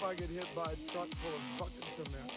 if I get hit by a truck full of fucking cement.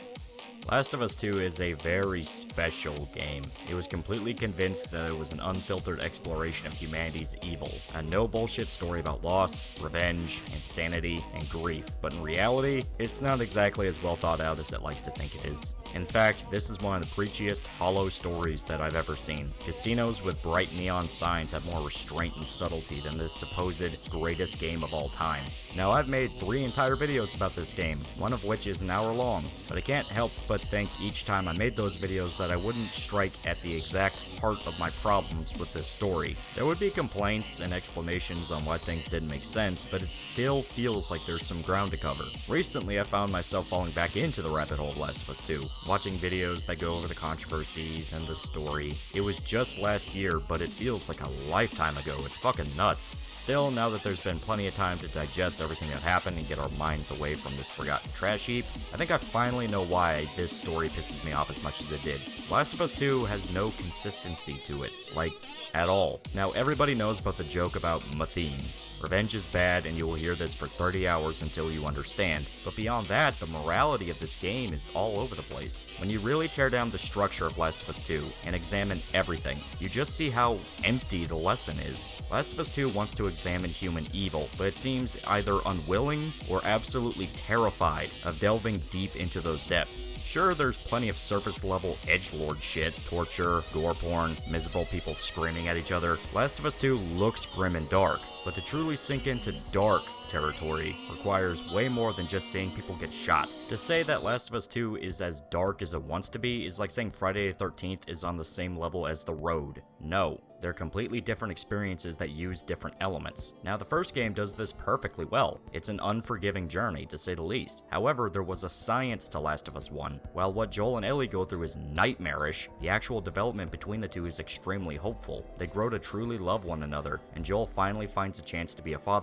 Last of Us 2 is a very special game. It was completely convinced that it was an unfiltered exploration of humanity's evil, a no bullshit story about loss, revenge, insanity, and grief, but in reality, it's not exactly as well thought out as it likes to think it is. In fact, this is one of the preachiest, hollow stories that I've ever seen. Casinos with bright neon signs have more restraint and subtlety than this supposed greatest game of all time. Now, I've made 3 entire videos about this game, one of which is an hour long, but I can't help but think each time I made those videos that I wouldn't strike at the exact heart of my problems with this story. There would be complaints and explanations on why things didn't make sense, but it still feels like there's some ground to cover. Recently, I found myself falling back into the rabbit hole of Last of Us 2, watching videos that go over the controversies and the story. It was just last year, but it feels like a lifetime ago. It's fucking nuts. Still, now that there's been plenty of time to digest everything that happened and get our minds away from this forgotten trash heap, I think I finally know why this story pisses me off as much as it did. Last of Us 2 has no consistency to it, like, at all. Now, everybody knows about the joke about themes. Revenge is bad, and you will hear this for 30 hours until you understand. But beyond that, the morality of this game is all over the place. When you really tear down the structure of Last of Us 2 and examine everything, you just see how empty the lesson is. Last of Us 2 wants to examine human evil, but it seems either unwilling or absolutely terrified of delving deep into those depths. Sure, there's plenty of surface-level edgelord shit, torture, gore porn, miserable people screaming at each other. Last of Us 2 looks grim and dark, but to truly sink into dark territory requires way more than just seeing people get shot. To say that Last of Us 2 is as dark as it wants to be is like saying Friday the 13th is on the same level as The Road. No. They're completely different experiences that use different elements. Now, the first game does this perfectly well. It's an unforgiving journey, to say the least. However, there was a science to Last of Us 1. While what Joel and Ellie go through is nightmarish, the actual development between the two is extremely hopeful. They grow to truly love one another, and Joel finally finds a chance to be a father